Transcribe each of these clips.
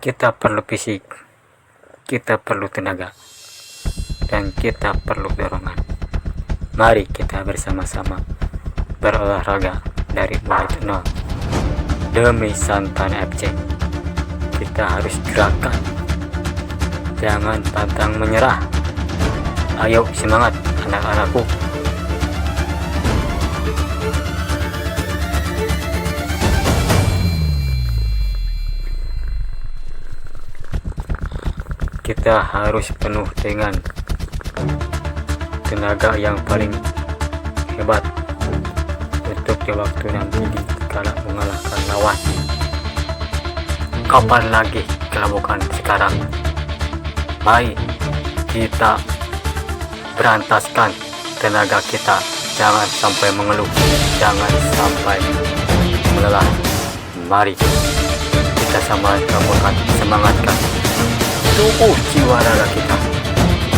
Kita perlu fisik, kita perlu tenaga, dan kita perlu dorongan. Mari kita bersama-sama berolahraga dari mulai nol. Demi Santana FC, kita harus gerakan. Jangan pantang menyerah. Ayo semangat anak-anakku. Kita harus penuh dengan tenaga yang paling hebat untuk di waktu nanti kala mengalahkan lawan. Kapan lagi kalau bukan sekarang? Mari kita berantaskan tenaga kita. Jangan sampai mengeluh, jangan sampai melelah. Mari kita sama-sama semangatkan tubuh jiwa raga kita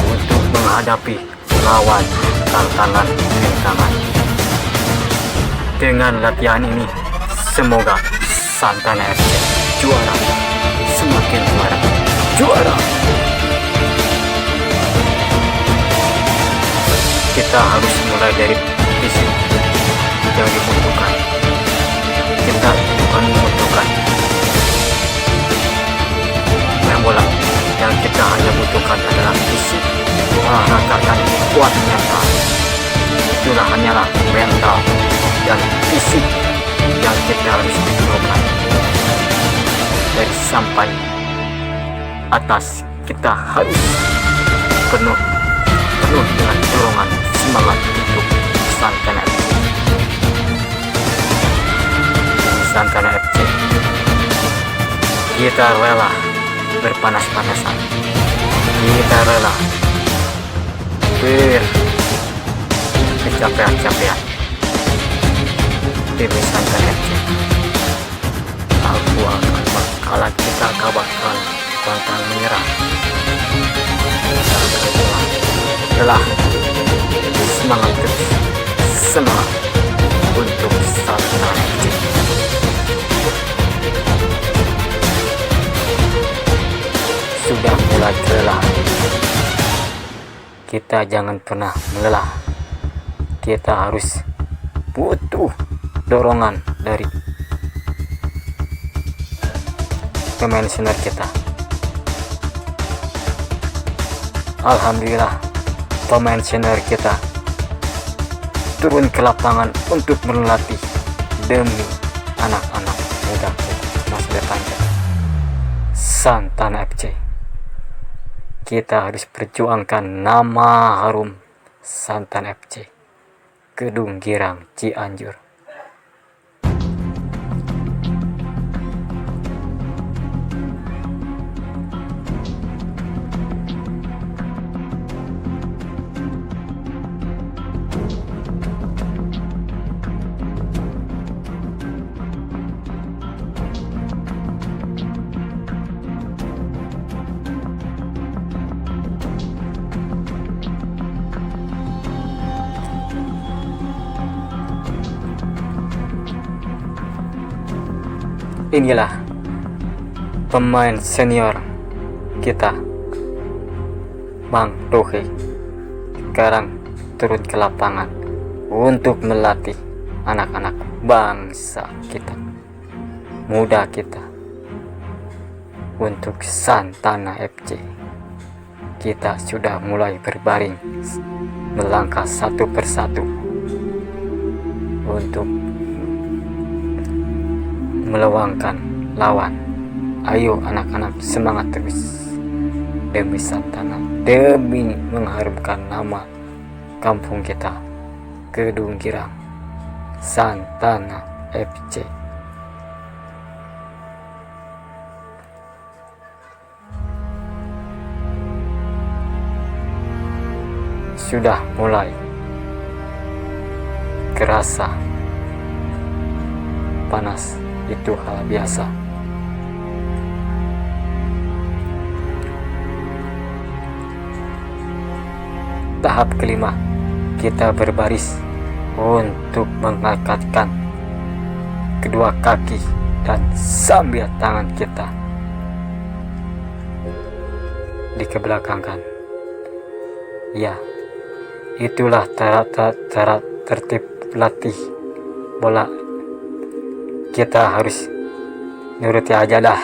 untuk menghadapi lawan tantangan rintangan. Dengan latihan ini, semoga Santana FC juara, semakin juara. Kita harus mulai dari fisik yang dibutuhkan. Kita bukan membutuhkan main bola. Yang kita hanya butuhkan adalah fisik, olahraga dan kuat mental. Itulah hanyalah mental dan fisik yang kita harus butuhkan. Dari sampai atas kita harus penuh dengan dorongan semangat untuk Santana FC. Santana FC, kita rela berpanas-panasan, kita rela bercapean-capean demi Santana FC. Aku akan bakalan kita kabarkan pantang menyerah. Lelah, semangat terus, semangat untuk Santana FC. Sudah mulai lelah, kita jangan pernah melelah. Kita harus butuh dorongan dari pemain senior kita. Alhamdulillah, pemain senior kita turun ke lapangan untuk berlatih demi anak-anak muda masa depan Santana FC. Kita harus perjuangkan nama harum Santana FC, Kedung Girang, Cianjur. Inilah pemain senior kita, Bang Dohe, sekarang turun ke lapangan untuk melatih anak-anak bangsa kita, muda kita, untuk Santana FC. Kita sudah mulai berbaring, melangkah satu persatu untuk melewangkan lawan. Ayo anak-anak, semangat terus demi Santana, demi mengharumkan nama kampung kita, Kedung Girang, Santana FC. Sudah mulai kerasa panas, itu hal biasa. Tahap kelima, kita berbaris untuk mengangkatkan kedua kaki dan sambil tangan kita dikebelakangkan. Ya, itulah cara tertib latih bola. Kita harus nuruti aja dah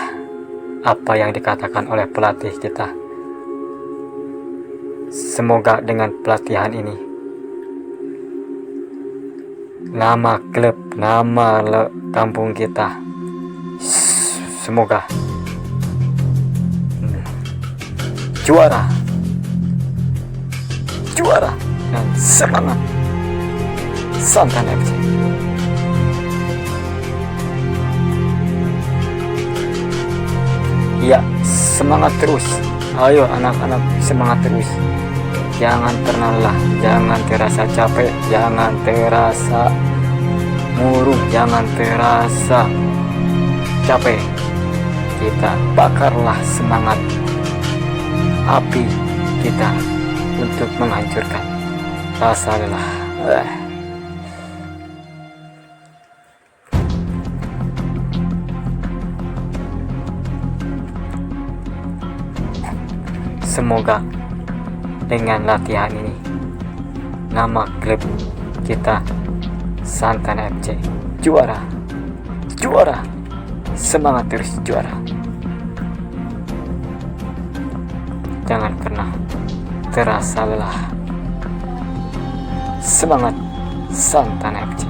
apa yang dikatakan oleh pelatih kita. Semoga dengan pelatihan ini nama klub, nama kampung kita semoga juara dan semangat Santan FC. Ya, semangat terus. Ayo anak-anak, semangat terus. Jangan pernah lelah, jangan terasa capek, jangan terasa murung, jangan terasa capek. Kita bakarlah semangat api kita untuk menghancurkan rasa lelah. Semoga dengan latihan ini nama klub kita Santan FC juara, semangat terus juara. Jangan pernah terasa lelah. Semangat Santan FC.